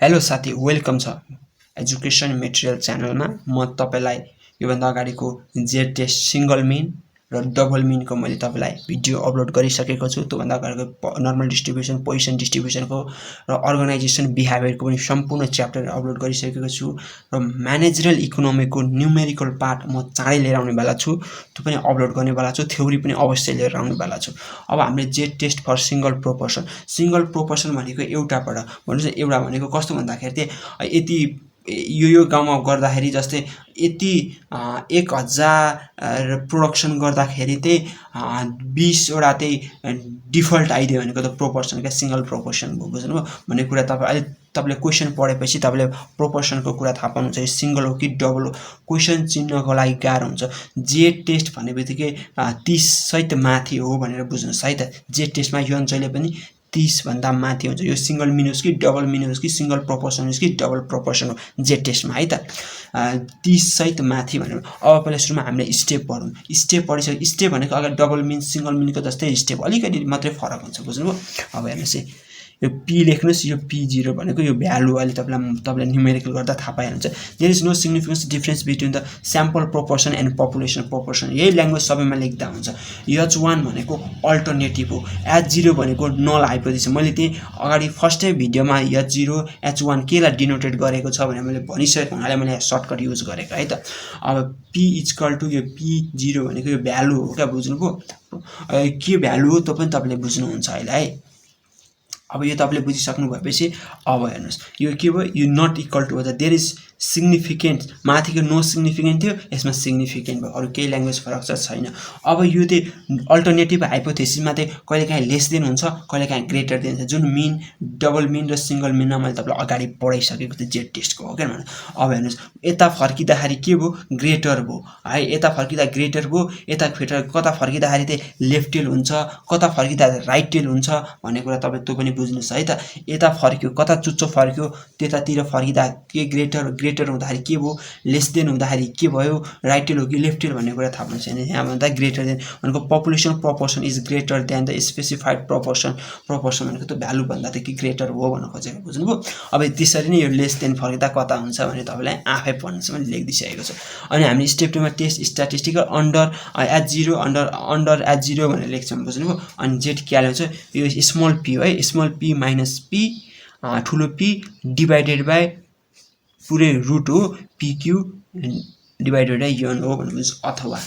Hello साथी, welcome छ education material च्यानलमा। म तपाईलाई योभन्दा अगाडिको जेड टेस्ट सिंगल मिन र डबल मिनको मैले तपाईलाई भिडियो अपलोड गरिसकेको छु। त्योभन्दा अगाडिको नर्मल डिस्ट्रिब्युसन, पोजिसन डिस्ट्रिब्युसनको र अर्गनाइजेसन बिहेभियरको पनि सम्पूर्ण च्याप्टर अपलोड गरिसकेको छु र म्यानेजरियल इकोनोमीको न्युमेरिकल पार्ट म चाँडै लिएर आउने वाला छु। त्यो पनि अपलोड गर्ने वाला छु। थ्योरी पनि अवश्य लिएर आउने वाला छु। अब हामीले Z test for single proportion भनेको एउटाबाट भन्नुस् एउटा भनेको कस्तो भन्दाखेरि चाहिँ यति यो गाउँमा गर्दाखेरि जस्तै यति 1000 प्रोडक्सन गर्दाखेरि चाहिँ 20 वटा चाहिँ डिफल्ट आइदियो भनेको त प्रोपोर्सन क्या, सिंगल प्रोपोर्सन भयो। बुझ्नुभयो भन्ने कुरा। तपाईले क्वेशन पढेपछि तपाईले प्रोपोर्सनको कुरा थाहा पाउनुहुन्छ, यो सिंगल हो कि डबल हो। क्वेशन चिन्नको लागि गाह्रो हुन्छ। जेड टेस्ट भनेबित्तिकै 30 सहित माथि हो भनेर बुझ्नुहोस् है त। जेड टेस्टमा यो जहिले पनि 30 भन्दा माथि हुन्छ। यो सिंगल मिन होस् कि डबल मिन होस् कि सिंगल प्रोपोर्सन होस् कि डबल प्रोपोर्सन हो जेड टेस्टमा है त। 30 सहित माथि भनेर। अब पहिला सुरुमा हामीले स्टेप पढौँ। स्टेप पढिसके स्टेप भनेको अगाडि डबल मिन सिंगल मिनको जस्तै स्टेप अलिकति मात्रै फरक हुन्छ। बुझ्नुभयो। अब हेर्नुहोस् है, यो पी लेख्नुस्। यो p0 भनेको यो भ्यालु अहिले तपाईलाई न्युमेरिकल गर्दा थाहा पाइहाल्नुहुन्छ। There is no significance difference between the sample proportion and population proportion. यही ल्याङ्ग्वेज सबैमा लेख्दा हुन्छ। h1 भनेको अल्टरनेटिभ हो। h0 भनेको नल हाइपोथेसिस। मैले त्यही अगाडि फर्स्टै भिडियोमा h0 h1 केलाई डिनोटेट गरेको छ भनेर मैले भनिसकेको हुनाले मैले सर्टकट युज गरेको है त। अब p इक्वल टु यो p0 भनेको यो भ्यालु हो क्या। बुझ्नुभयो। के भ्यालु हो त्यो पनि तपाईले बुझ्नुहुन्छ अहिले है। अब यो तपाईले बुझिसक्नु भएपछि अब हेर्नुस्, यो के भयो, यो नट इक्वल टु हो। There is significant. माथिको नो सिग्निफिकेन्ट थियो, यसमा सिग्निफिकेन्ट भयो। अरु केही ल्याङ्ग्वेज फरक छैन। अब यो चाहिँ अल्टरनेटिभ हाइपोथेसिसमा चाहिँ कहिलेकाहीँ लेस देन हुन्छ, कहिलेकाहीँ ग्रेटर देन हुन्छ। जुन मिन, डबल मिन र सिंगल मिनमा मैले तपाईलाई अगाडि पढाइसकेको थिएँ जेड टेस्टको हो क्या। अब हेर्नुस्, यता फर्किँदाखेरि के भयो, ग्रेटर भयो है। यता फर्किँदा ग्रेटर भयो, यता कता फर्किँदाखेरि चाहिँ लेफ्ट टेल हुन्छ, कता फर्किँदा राइट टेल हुन्छ भन्ने कुरा तपाईँ त्यो पनि बुझ्नुस् है त। यता फर्क्यो, कता चुच्चो फर्क्यो, त्यतातिर फर्किँदा के ग्रेटर हुँदाखेरि के भयो, लेस देन हुँदाखेरि के भयो, राइट टेल हो कि लेफ्ट टेल भन्ने कुरा थाहा पाउनुहुन्छ हैन। यहाँ भन्दा ग्रेटर देन भनेको population proportion is greater than the specified proportion भनेको त्यो भ्यालु भन्दा त के ग्रेटर हो भन्न खोजेको। बुझ्नुभयो। अब त्यसरी नै यो लेस देन फर्किँदा कता हुन्छ भने तपाईलाई आफै पढ्नुस्, मैले लेखिदिइसकेको छु। अनि हामी स्टेप 2 मा test statistical under h0 under h0 भनेर लेख्छौँ। बुझ्नुभयो। अनि जेड के हाल्नु हुन्छ, यो स्मल p हो है। स्मल p माइनस p ठुलो p डिभाइडेड बाइ पुरै रुट हो pq डिभाइडेड बाइ n हो भन्नुहुन्छ। अथवा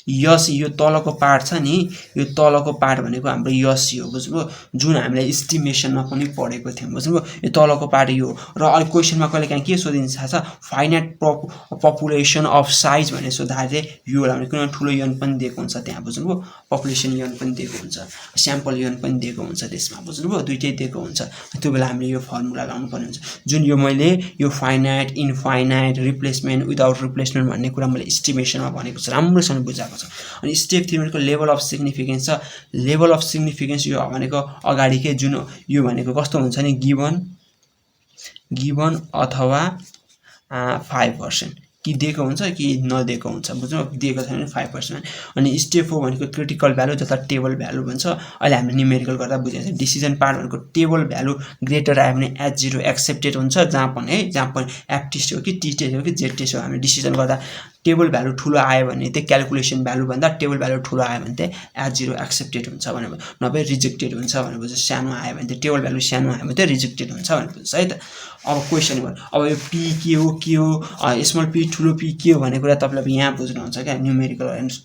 यस यो तलको पार्ट छ नि, यो तलको पार्ट भनेको हाम्रो यस हो। बुझ्नुभयो। जुन हामीले एस्टिमेसनमा पनि पढेको थियौँ। बुझ्नुभयो। यो तलको पार्ट यो हो। र अहिले क्वेसनमा कहिलेकाहीँ के सोधिन्छ थाहा छ, फाइनाइट पपुलेसन अफ साइज भनेर सोद्धाखेरि चाहिँ यो होला भने कुनै ठुलो n पनि दिएको हुन्छ त्यहाँ। बुझ्नुभयो। पपुलेसन n पनि दिएको हुन्छ, स्याम्पल n पनि दिएको हुन्छ त्यसमा। बुझ्नुभयो। दुईटै दिएको हुन्छ। त्यो बेला हामीले यो फर्मुला लाउनु पर्ने हुन्छ। जुन यो मैले यो finite, infinite, replacement, without replacement भन्ने कुरा मैले एस्टिमेसनमा भनेको छु, राम्रोसँग बुझाएको। अनि स्टेप 3 भनेको लेभल अफ सिग्निफिकेन्स छ। लेभल अफ सिग्निफिकेन्स यो भनेको अगाडिकै जुन यो भनेको कस्तो हुन्छ नि, गिवन अथवा 5% कि दिएको हुन्छ कि नदिएको हुन्छ। बुझ्नु। दिएको छैन भने 5%। अनि स्टेप 4 भनेको क्रिटिकल भ्यालु जता टेबल भ्यालु भन्छ। अहिले हामीले न्युमेरिकल गर्दा बुझिन्छ। डिसिजन पार्ट भनेको टेबल भ्यालु ग्रेटर आयो भने h0 एक्सेप्टेड हुन्छ, जहाँ पनि एफ टेस्ट हो कि टी टेस्ट हो कि जेड टेस्ट हो। हामीले डिसिजन गर्दा टेबल भ्यालु ठुलो आयो भने चाहिँ क्याल्कुलेसन भ्यालु भन्दा टेबल भ्यालु ठुलो आयो भने चाहिँ h0 एक्सेप्टेड हुन्छ भनेर, नभए रिजेक्टेड हुन्छ भनेर बुझ्छ। सानो आयो भने चाहिँ टेबल भ्यालु सानो आयो भने चाहिँ रिजेक्टेड हुन्छ भनेर बुझ्छ है त। अब क्वेसन गर्नु। अब यो p के हो, स्मल p ठुलो p के हो भन्ने कुरा तपाईले यहाँ बुझ्नुहुन्छ क्या। न्युमेरिकल हेर्नुस्।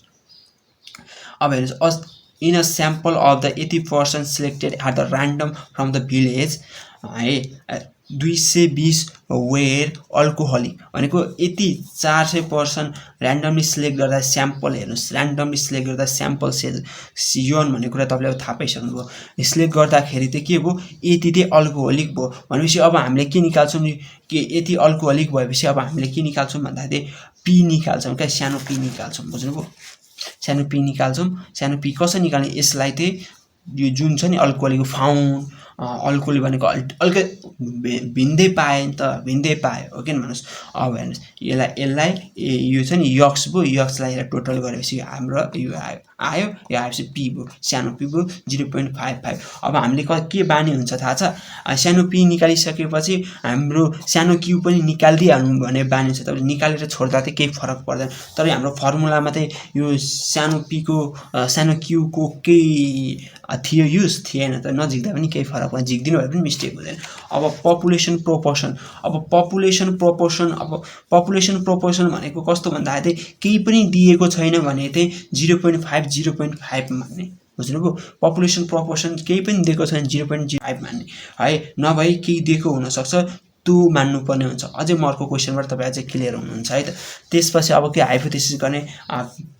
अब हेर्नुस्, in a sample of the 80% selected at the random from the village है, 220 वेयर अल्कोहलिक भनेको यति 400% ऱ्यान्डमली सिलेक्ट गर्दा स्याम्पल हेर्नुस्, ऱ्यान्डमली सिलेक्ट गर्दा स्याम्पल सियोन भन्ने कुरा तपाईले थाहा पाइसक्नुभयो। सिलेक्ट गर्दाखेरि चाहिँ के भयो, यति चाहिँ अल्कोहलिक भयो भनेपछि अब हामीले के निकाल्छौँ कि यति अल्कोहलिक भएपछि अब हामीले के निकाल्छौँ भन्दाखेरि p निकाल्छौँ क्या, सानो p निकाल्छौँ। बुझ्नुभयो। सानो p निकाल्छौँ। सानो p कसरी निकाल्ने, यसलाई चाहिँ यो जुन छ नि अल्कोहलिक फाउन्ड, अल्कोहलिक भनेको अल्कै भिन्दै पाए नि त, भिन्दै पायो हो किन भन्नुहोस्। अब हेर्नुहोस्, यसलाई यो छ नि यक्स भयो, यक्सलाई टोटल गरेपछि हाम्रो यो आयो आयो, यो आएपछि पी भयो, सानो पी भयो 0.55। अब हामीले के बानी हुन्छ थाहा छ, सानो पी निकालिसकेपछि हाम्रो सानो क्यू पनि निकालिदिइहाल्नु भने बानी हुन्छ। तपाईँले निकालेर छोड्दा चाहिँ केही फरक पर्दैन, तर हाम्रो फर्मुलामा चाहिँ यो सानो पीको सानो क्यूको केही थियो युज थिएन, त नझिक्दा पनि केही फरक पर्दैन, झिक्दिनु भए पनि मिस्टेक हुँदैन। अब पपुलेसन प्रोपोर्सन, अब पपुलेसन प्रोपोर्सन भनेको कस्तो भन्दाखेरि चाहिँ केही पनि दिएको छैन भने चाहिँ 0.5 मान्ने, बुझ्नुभयो। पपुलेसन प्रोपोर्सन केही पनि दिएको छैन 0.05 मान्ने है, नभए केही दिएको हुनसक्छ त्यो मान्नुपर्ने हुन्छ। अझै म अर्को क्वेसनबाट तपाईँ अझै क्लियर हुनुहुन्छ है त। त्यसपछि अब के हाइपोथेसिस गर्ने,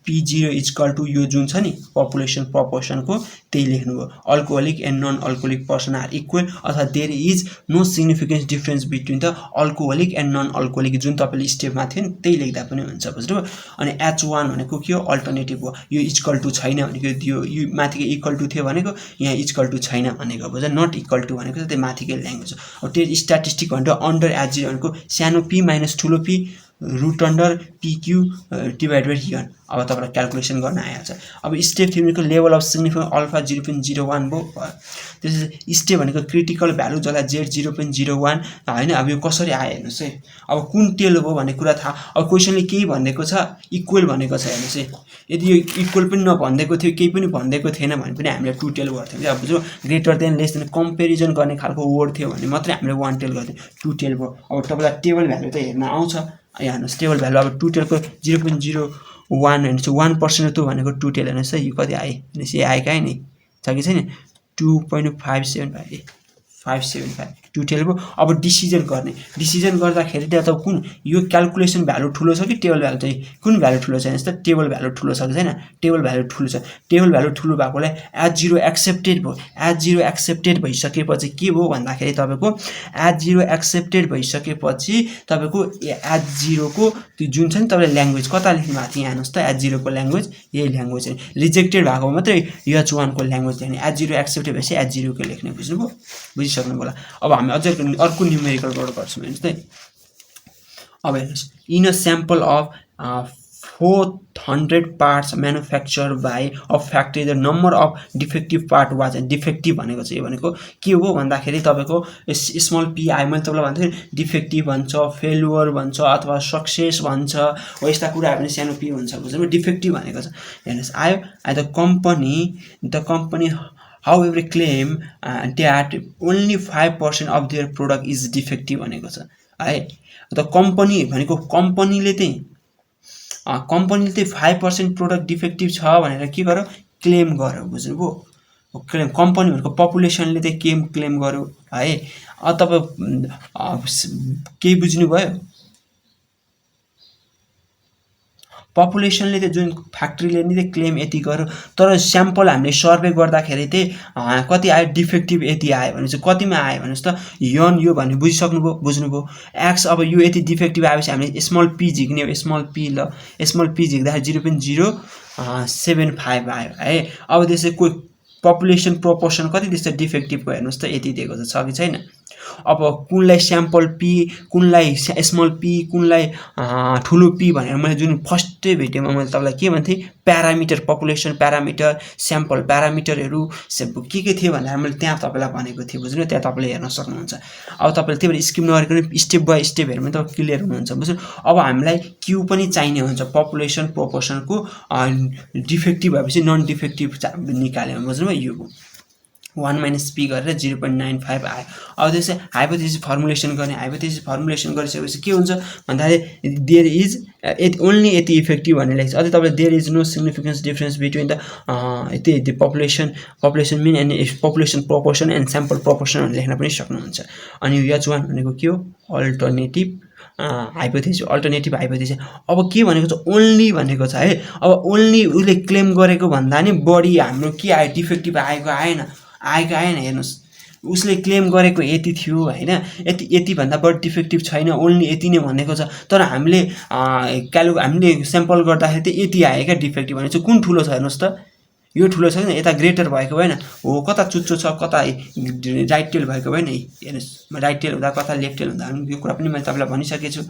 P0 इक्वल टु यो जुन छ नि पपुलेसन प्रोपोर्सनको त्यही लेख्नुभयो, alcoholic and non alcoholic person are equal, अथवा there is no significance difference between the alcoholic and non alcoholic, जुन तपाईँले स्टेपमा थियो नि त्यही लेख्दा पनि हुन्छ, बुझ्नुभयो। अनि H1 भनेको के हो, अल्टरनेटिभ हो, यो इक्वल टु छैन भनेको, यो माथिको इक्वल टु थियो भनेको यहाँ इक्वल टु छैन भनेको, बुझ्छ। नट इक्वल टु भनेको त्यो माथिकै ल्याङ्ग्वेज हो। अब त्यो स्ट्याटिस्टिक भनेको अन्डर H0 भनेको सानो पी माइनस ठुलो P root under PQ divide by हियन। अब तपाईँलाई क्यालकुलेसन गर्न आइहाल्छ। अब स्टेप 3 भनेको लेभल अफ सिग्निफिकेन्स अल्फा 0.01 भयो। त्यसपछि स्टेप भनेको क्रिटिकल भ्यालु जसलाई Z 0.01 होइन। अब यो कसरी आयो हेर्नुहोस् है, अब कुन टेल हो भन्ने कुरा थाहा, अब क्वेसनले केही भनेको छ इक्वल भनेको छ हेर्नुहोस् है। यदि यो इक्वल पनि नभनिदिएको थियो, केही पनि भनिदिएको थिएन भने पनि हामीले टु टेल गर्थ्यौँ। अब बुझ्यो, greater than less than comparison गर्ने खालको वर्ड थियो भने मात्रै हामीले वान टेल गर्थ्यौँ, टु टेल भयो। अब तपाईँलाई टेबल भ्यालु त हेर्न आउँछ, यहाँ हेर्नुहोस् टेबल भ्यालु अब टु टेलको 0.01 हेर्नुहोस्, 1% त्यो भनेको टु टेल हेर्नुहोस् है, यो कति आयो हेर्नुहोस्, यो आएकै नि छ कि छैन, 2.575 टु टेल भयो। अब डिसिजन गर्दाखेरि त कुन यो क्यालकुलेसन भ्यालु ठुलो छ कि टेबल भ्यालु, चाहिँ कुन भ्यालु ठुलो छ हेर्नुहोस् त, टेबल भ्यालु ठुलो छ कि छैन, टेबल भ्यालु ठुलो छ। टेबल भ्यालु ठुलो भएकोलाई H0 एक्सेप्टेड भयो। H0 एक्सेप्टेड भइसकेपछि के भयो भन्दाखेरि तपाईँको H0 एक्सेप्टेड भइसकेपछि तपाईँको H0 को त्यो जुन छ नि तपाईँले ल्याङ्ग्वेज कता लेख्नु भएको थियो हेर्नुहोस् त, H0 को ल्याङ्ग्वेज यही ल्याङ्ग्वेज हो। रिजेक्टेड भएको मात्रै H1 को ल्याङ्ग्वेज लेख्ने, H0 एक्सेप्टेड भएपछि H0 को लेख्ने, बुझ्नुभयो, बुझिसक्नु होला। अब हामी अझै अर्को न्युमेरिकलबाट गर्छौँ हेर्नुहोस् है। अब हेर्नुहोस्, in a sample of 400 parts manufacture by a factory the number of defective part was, defective भनेको चाहिँ यो भनेको के हो भन्दाखेरि तपाईँको स्मल पी आयो, मैले तपाईँलाई भन्थेँ डिफेक्टिभ भन्छ, फेलुवर भन्छ, अथवा सक्सेस भन्छ, हो यस्ता कुराहरू पनि सानो पी हुन्छ, बुझ्नुभयो। डिफेक्टिभ भनेको छ हेर्नुहोस्, आयो the company however claim that only 5% of their product is defective भनेको छ है। त कम्पनी भनेको कम्पनीले चाहिँ 5% प्रोडक्ट डिफेक्टिभ छ भनेर के गर्यो, क्लेम गर्यो, बुझ्नुभयो। क्लेम कम्पनी भनेको पपुलेसनले चाहिँ क्लेम गर्यो है। तपाईँ केही बुझ्नुभयो, पपुलेसनले चाहिँ जुन फ्याक्ट्रीले नि चाहिँ क्लेम यति गर्यो, तर स्याम्पल हामीले सर्वे गर्दाखेरि चाहिँ कति आयो, डिफेक्टिभ यति आयो भने चाहिँ कतिमा आयो भनेस् त, यन यो भन्ने बुझिसक्नुभयो, बुझ्नुभयो। एक्स अब यो यति डिफेक्टिभ आएपछि हामीले स्मल पी झिक्ने हो, स्मल पी झिक्दाखेरि 0.075 आयो है। अब त्यसै कोही पपुलेसन प्रोपोर्सन कति दिन्छ डिफेक्टिभको हेर्नुहोस् त, यति दिएको छ कि छैन। अब कुनलाई स्याम्पल पी, कुनलाई स्मल पी, कुनलाई ठुलो पी भनेर मैले जुन फर्स्टै भिडियोमा मैले तपाईँलाई के भन्थेँ, प्यारामिटर, पपुलेसन प्यारामिटर, स्याम्पल प्यारामिटरहरू के थियो भनेर मैले त्यहाँ तपाईँलाई भनेको थिएँ, बुझ्नु, त्यहाँ तपाईँले हेर्न सक्नुहुन्छ। अब तपाईँले त्यही भएर स्किप नगरिकन स्टेप बाई स्टेप हेर्नु भने तपाईँ क्लियर हुनुहुन्छ, बुझ्नु। अब हामीलाई क्यू पनि चाहिने हुन्छ, पपुलेसन प्रोपोर्सनको डिफेक्टिभ भएपछि नन डिफेक्टिभ निकाल्यो, बुझ्नुभयो। यो 1 माइनस पी गरेर 0.95 आयो। अब त्यसै हाइपोथेसिस फर्मुलेसन गर्ने, हाइपोथेसिस फर्मुलेसन गरिसकेपछि के हुन्छ भन्दाखेरि देयर इज ओन्ली यति इफेक्टिभ भन्ने लेख्छ। अझै तपाईँले there is no significance difference between the यति population mean and population proportion and sample proportion लेख्न पनि सक्नुहुन्छ। अनि H1 भनेको के हो, अल्टरनेटिभ हाइपोथेसिस। अब के भनेको छ, ओन्ली भनेको छ है। अब ओन्ली उसले क्लेम गरेको भन्दा नि बढी हाम्रो के आयो, डिफेक्टिभ आएन हेर्नुहोस्, उसले क्लेम गरेको यति थियो होइन, यति भन्दा बढी डिफेक्टिभ छैन, ओन्ली यति नै भनेको छ। तर हामीले स्याम्पल गर्दाखेरि चाहिँ यति आयो क्या डिफेक्टिभ भने चाहिँ कुन ठुलो छ हेर्नुहोस् त, यो ठुलो छ नि यता ग्रेटर भएको भएन हो कता चुच्चो छ कता राइट टेल भएको भएन हेर्नुस् राइट टेल हुँदा कता लेफ्ट टेल हुँदा यो कुरा पनि मैले तपाईलाई भनिसकेको छु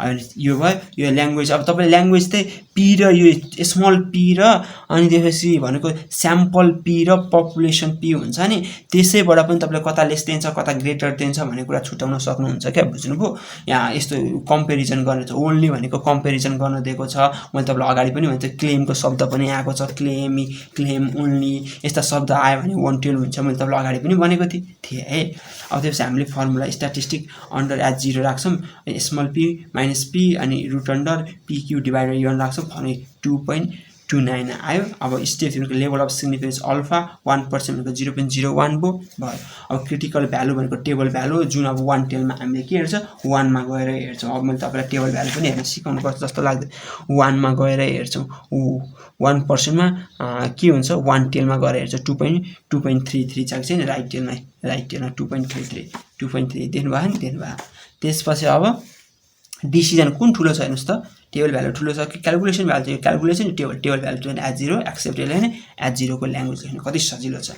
अनि यो भयो यो ल्याङ्ग्वेज अब तपाईले ल्याङ्ग्वेज चाहिँ पी र यो स्मल पी र अनि त्यसपछि भनेको स्याम्पल पी र पपुलेसन पी हुन्छ नि त्यसैबाट पनि तपाईले कता लेस देन छ कता ग्रेटर देन छ भन्ने कुरा छुटाउन सक्नुहुन्छ क्या बुझ्नुभयो यहाँ यस्तो कम्पेरिजन गर्ने छ ओन्ली भनेको कम्पेरिजन गर्न दिएको छ मैले तपाईलाई अगाडि पनि भने क्लेमको शब्द पनि आएको छ क्लेम ओन्ली यस्ता शब्द आयो भने वन टेल हुन्छ मैले तपाईलाई अगाडि पनि भनेको थिएँ है अब त्यसपछि हामीले फर्मुला स्ट्याटिस्टिक अन्डर एच 0 राख्छौँ स्मल पी माइनस पी अनि root under P Q divide by n राख्छौँ अनि 2.29 आयो अब स्टेप भनेको लेभल अफ सिग्निफिकेन्स अल्फा 1% भनेको 0.01 भयो अब क्रिटिकल भ्यालु भनेको टेबल भ्यालु जुन अब वन टेलमा हामीले के हेर्छ 1 मा गएर हेर्छौँ अब मैले तपाईलाई टेबल भ्यालु पनि हेर्न सिकाउनु पर्छ जस्तो लाग्दैन 1 मा गएर हेर्छौँ 1% मा के हुन्छ 1 टेलमा गएर हेर्छ 2.33 छ नि राइट टेलमा 2.33 देख्नु भयो नि त्यसपछि अब डिसिजन कुन ठुलो छ हेर्नुस् त टेबल भ्यालु ठुलो छ कि calculation value calculation table value चाहिँ एच 0 एक्सेप्टेड हैन एच 0 को ल्याङ्ग्वेज लेख्न कति सजिलो छ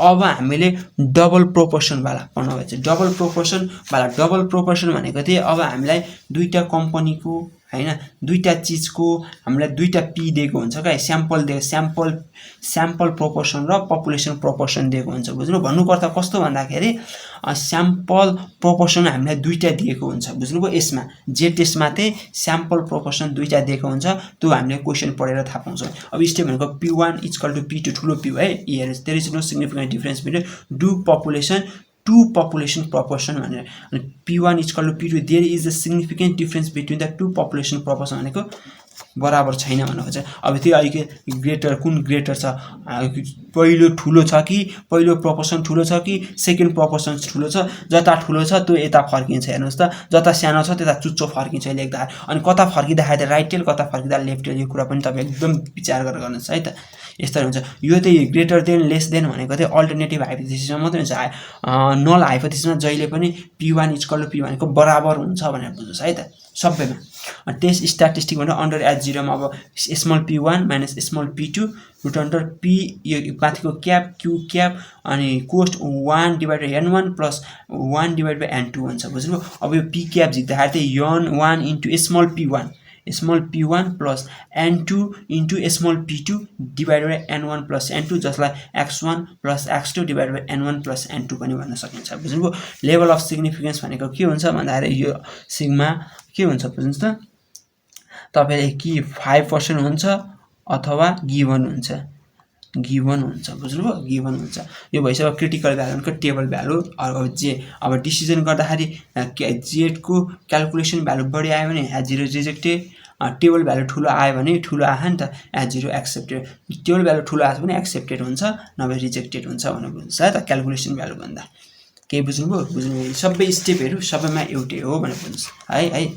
अब हामीले डबल प्रोपोर्सन वाला पढ्नु भएछ डबल प्रोपोर्सन भनेको चाहिँ अब हामीलाई दुईटा कम्पनीको हैन दुईटा चीजको हामीलाई दुईटा पी दिएको हुन्छ के स्याम्पल प्रोपोर्सन र पपुलेसन प्रोपोर्सन दिएको हुन्छ बुझ्नु भन्नुको अर्थ कस्तो भन्दाखेरि स्याम्पल प्रोपोर्सन हामीलाई दुईटा दिएको हुन्छ बुझ्नुभयो यसमा जेड टेस्टमा चाहिँ स्याम्पल प्रोपोर्सन दुईटा दिएको हुन्छ त्यो हामीले क्वेशन पढेर थाहा पाउँछौँ अब स्टेप भनेको p1 = p2 ठुलो p है here there is no significant difference between two population proportion भनेर अनि p1 = p2 there is a significant difference between the two population proportion भनेको बराबर छैन भन्नु खोज्छ अब त्यो अहिले ग्रेटर कुन ग्रेटर छ पहिलो ठुलो छ कि पहिलो प्रोपोर्सन ठुलो छ कि सेकेन्ड प्रोपोर्सन ठुलो छ जता ठुलो छ त्यो यता फर्किन्छ हेर्नुस् त जता सानो छ त्यता चुच्चो फर्किन्छ लेख्दा अनि कता फर्किँदाखेरि राइट टेल कता फर्किँदा लेफ्ट टेल यो कुरा पनि तपाईं एकदम विचार गरेर गर्नुस् है त यस्तो हुन्छ यो चाहिँ ग्रेटर देन लेस देन भनेको चाहिँ अल्टरनेटिभ हाइपोथेसिसमा मात्रै हुन्छ नल हाइपोथेसिसमा जहिले पनि p1 = p भनेको बराबर हुन्छ भनेर बुझ्नुस् है त सबैमा टेस्ट स्ट्याटिस्टिक भनेर अन्डर एच 0 मा अब small p1 minus small p2 root under p यो माथिको क्याप क्यू क्याप अनि कोस्ट 1 divide by n1 plus 1 divide by n2 हुन्छ बुझ्नुभयो अब यो p क्याप झिक्दाखेरि चाहिँ n1 into small p1 plus n2 into small p2 divide by n1 plus n2 जसलाई x1 plus x2 divide by n1 plus n2 पनि भन्न सकिन्छ बुझ्नुभयो लेभल अफ सिग्निफिकेन्स भनेको के हुन्छ भन्दाखेरि यो सिग्मा के हुन्छ बुझ्नुस् त तपाईले कि 5% हुन्छ अथवा गिवन हुन्छ बुझ्नुभयो गिवन हुन्छ यो भइसक्यो क्रिटिकल भ्यालुको टेबल भ्यालु अब डिसिजन गर्दाखेरि जेड को क्याल्कुलेसन भ्यालु बढी आयो भने एच 0 रिजेक्टेड टेबल भ्यालु ठुलो आयो भने ठुलो आयो नि त एच 0 एक्सेप्टेड टेबल भ्यालु ठुलो आयो भने एक्सेप्टेड हुन्छ नभए रिजेक्टेड हुन्छ भनेर बुझ्नुस् है त क्याल्कुलेसन भ्यालु भन्दा के बुझ्नुभयो सबै स्टेपहरु सबैमा एउटै हो भनेर बुझ्नुस् है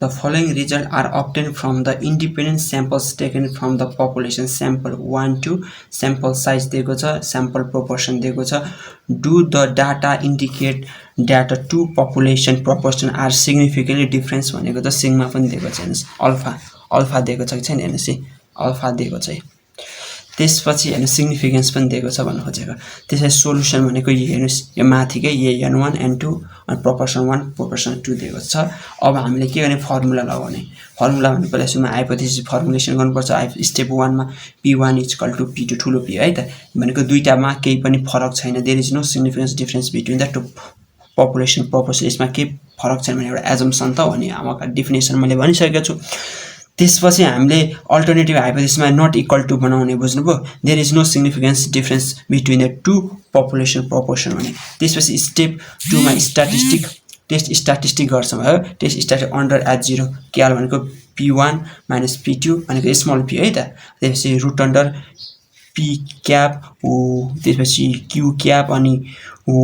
The following results are obtained from the independent samples taken from the population sample 1 to sample size दिएको छ sample proportion दिएको छ do the data indicate that the two population proportion are significantly different भनेको त sigma पनि दिएको छ हेर्नुस् अल्फा दिएको छ कि छैन हेर्नुस् है अल्फा दिएको छ त्यसपछि हैन सिग्निफिकेन्स पनि दिएको छ भन्नु खोजेको त्यसै सोलुसन भनेको यो हेर्नुस् यो माथिकै यो n1 n2 अनि प्रोपोर्सन 1 प्रोपोर्सन 2 दिएको छ अब हामीले के गर्ने फर्मुला लगाउने फर्मुला भन्नु पर्दा सुमा हाइपोथेसिस फर्मुलेसन गर्नुपर्छ स्टेप 1 मा p1 = p2 ठुलो p है त भनेको दुईटामा केही पनि फरक छैन there is no significance difference between the two population proportion यसमा के फरक छैन भने एउटा एजम्पसन त हो नि हाम्रो डेफिनेसन मैले भनिसकेको छु त्यसपछि हामीले अल्टरनेटिभ हाइपोथेसिसमा नट इक्वल टु बनाउने बुझ्नुभयो there is no significance difference between the two population proportion भने त्यसपछि स्टेप 2 मा टेस्ट स्ट्याटिस्टिक गर्छौं है test statistic under H 0 cal भनेको p1 माइनस p2 भनेको स्मल p है त त्यसपछि रुट अन्डर p क्याप त्यसपछि q क्याप अनि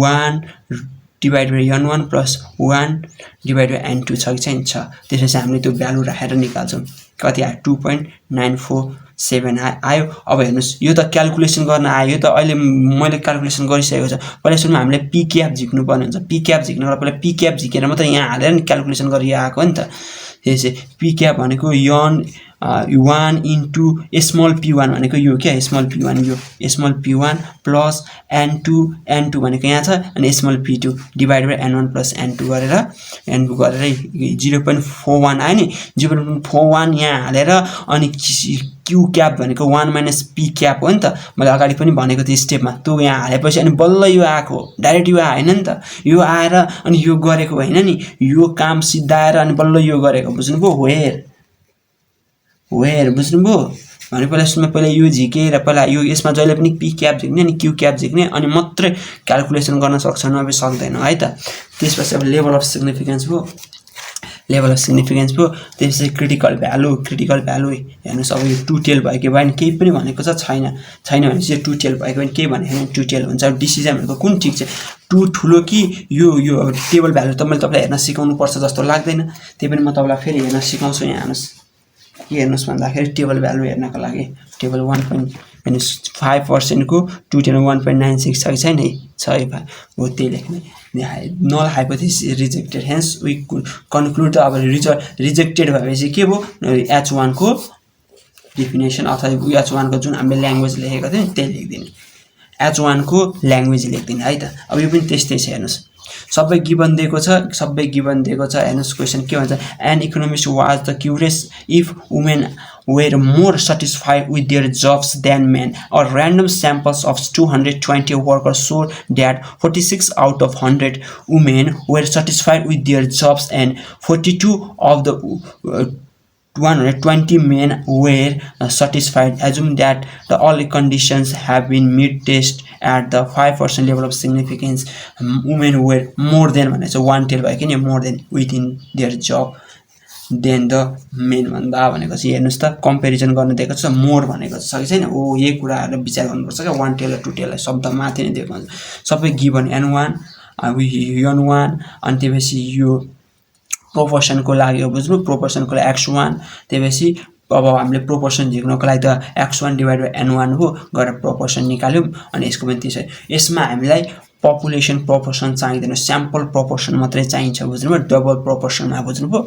1 divide by n1 plus 1 divide by n2 छ कि छैन छ त्यसपछि हामीले त्यो भ्यालु राखेर निकाल्छौं कति आयो 2.947 आयो अब हेर्नुस् यो त क्याल्कुलेसन गर्न आयो त अहिले मैले क्याल्कुलेसन गरिसकेको छ पहिला सुरुमा हामीले p क्याप झिक्नु पर्ने हुन्छ p क्याप झिक्नलाई पहिला p क्याप झिकेर मात्र यहाँ हालेर नि क्याल्कुलेसन गरि आएको हो नि त त्यसै पी क्याप भनेको यन 1 इन्टु स्मल p1 भनेको यो क्या स्मल p1 यो स्मल p1 प्लस n2 भनेको यहाँ छ अनि small p2 divide by n1 plus n2 गरेर n2 गरेर 0.41 आयो नि 0.41 यहाँ हालेर अनि क्यू क्याप भनेको 1 माइनस पी क्याप हो नि त मैले अगाडि पनि भनेको थिएँ स्टेपमा त्यो यहाँ हालेपछि अनि बल्ल यो आएको डाइरेक्ट यो आएन नि त यो आएर अनि यो गरेको हैन नि यो काम सिद्धाएर अनि बल्ल यो गरेको बुझ्नुभयो वेयर बुझ्नुभयो भने पहिला यो झिकेर पहिला यो यसमा जहिले पनि पी क्याप झिक्ने अनि क्यू क्याप झिक्ने अनि मात्रै क्याल्कुलेसन गर्न सक्छौँ अब सक्दैन है त त्यसपछि अब लेभल अफ सिग्निफिकेन्स भयो त्यसपछि क्रिटिकल भ्यालु हेर्नुस् अब यो टु टेल भयो कि भएन केही पनि भनेको छैन भनेपछि यो टु टेल भयो कि भएन केही भनेको टु टेल हुन्छ अब डिसिजन भनेको कुन ठिक छ टु ठुलो कि यो अब टेबल भ्यालु त मैले तपाईलाई हेर्न सिकाउनु पर्छ जस्तो लाग्दैन त्यही पनि म तपाईलाई फेरि हेर्न सिकाउँछु यहाँ हेर्नुस् के हेर्नुस् भन्दाखेरि टेबल भ्यालु हेर्नको लागि टेबल 1.5% को 1.96 छ कि छैन है हो त्यही लेख्ने null hypothesis rejected hence we conclude अब रिजेक्टेड भएपछि के भयो h1 को डेफिनेसन अथवा h1 को जुन हामीले ल्याङ्ग्वेज लेखेको थियौं त्यही लेख्दिने h1 को ल्याङ्ग्वेज लेख्दिने है त अब यो पनि त्यस्तै छ हेर्नुस् सबै गिवन दिएको छ हेर्नुस् क्वेशन के भन्छ an economist was the curious if women were more satisfied with their jobs than men. Or random samples of 220 workers showed that 46 out of 100 women were satisfied with their jobs and 42 of the 120 men were satisfied. Assume that the all conditions have been met test at the 5% level of significance. Women were more than so one tail by more than within their job than the men भन्दा भनेको चाहिँ हेर्नुस् त comparison गर्न दिएको छ more भनेको छ कि छैन ओ यही कुराहरु विचार गर्नुपर्छ के वन टेल र टु टेललाई शब्द माथि नै दिएको हुन्छ सबै गिवन n1 n1 अनि त्यसपछि यो प्रोपोर्सनको लागि हो बुझ्नु प्रोपोर्सनको लागि x1 त्यसपछि अब हामीले प्रोपोर्सन झिक्नको लागि त x1 डिवाइड बाइ n1 हो गरेर प्रोपोर्सन निकाल्यौं अनि यसको पनि त्यसै यसमा हामीलाई पपुलेसन प्रोपोर्सन चाहिदैन स्याम्पल प्रोपोर्सन मात्रै चाहिन्छ बुझ्नुभयो डबल प्रोपोर्सनमा बुझ्नुभयो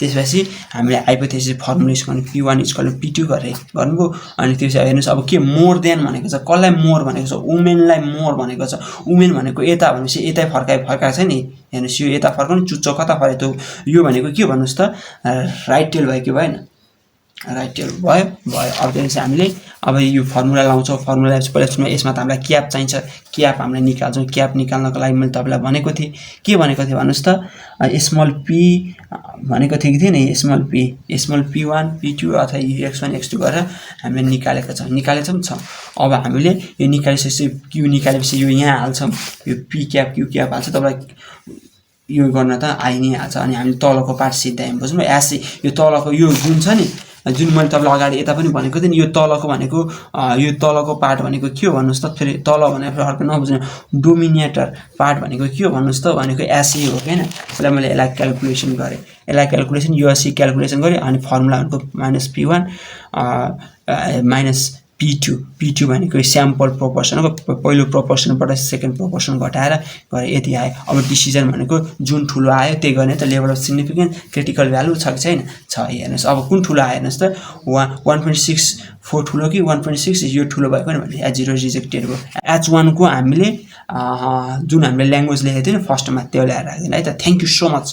त्यसपछि हामीले हाइपोथेसिस फर्मुला युज गर्ने p1 p2 गर्नुभयो अनि त्यसै हेर्नुस् अब के मोर देन भनेको छ कसलाई मोर भनेको छ वुमेनलाई मोर भनेको छ वुमेन भनेको यता भनेपछि यतै फर्काएको छ नि हेर्नुस् यो यता फर्काउनु चुच्चो कता फर्यो त यो भनेको के भन्नुस् त राइट टेल भयो कि भएन राइट टेल भयो अब त्यसपछि हामीले अब यो फर्मुला लाउँछौं फर्मुला पहिला यसमा त हामीलाई क्याप चाहिन्छ क्याप हामीले निकाल्छौं क्याप निकाल्नको लागि मैले तपाईलाई भनेको थिए के भनेको थिए भन्नुस् त स्मल p भनेको थिए कि थिएन स्मल p1 p2 अथवा x1 x2 गरेर हामीले निकालेछौं अब हामीले यो निकालेपछि q निकालेपछि यो यहाँ हाल्छौं यो p क्याप q क्याप हाल्छ तपाईलाई यो गर्न त आइ नै हाल्छ अनि हामी तलको पार्ट सिधायौं बुझ्नु एसी यो तलको यो जुन छ नि जुन मैले तपाईलाई अगाडि यता पनि भनेको थिएँ नि यो तलको पार्ट भनेको के हो भन्नुस् त फेरि तल भनेको अर्को नबुझ्नु डोमिनेटर पार्ट भनेको के हो भन्नुस् त भनेको एसी हो हैन त्यसलाई मैले यसलाई क्याल्कुलेसन युएससी क्याल्कुलेसन गरे अनि फर्मुला भनेको -p1 माइनस p2 भनेको स्याम्पल प्रोपोर्सनको पहिलो प्रोपोर्सनबाट सेकेन्ड प्रोपोर्सन घटाएर गरे यति आयो अब डिसिजन भनेको जुन ठुलो आयो त्यही गर्ने त level of significance critical value छ कि छैन छ हेर्नुस् अब कुन ठुलो आयो हेर्नुस् त 1.64 ठुलो कि 1.6 यो ठुलो भएको नि भने h0 रिजेक्टेड भयो h1 को हामीले जुन हामीले ल्याङ्ग्वेज लेखेको थियो नि फर्स्टमा त्यो ल्याएर राख्दिन है त थ्यांक यू सो मच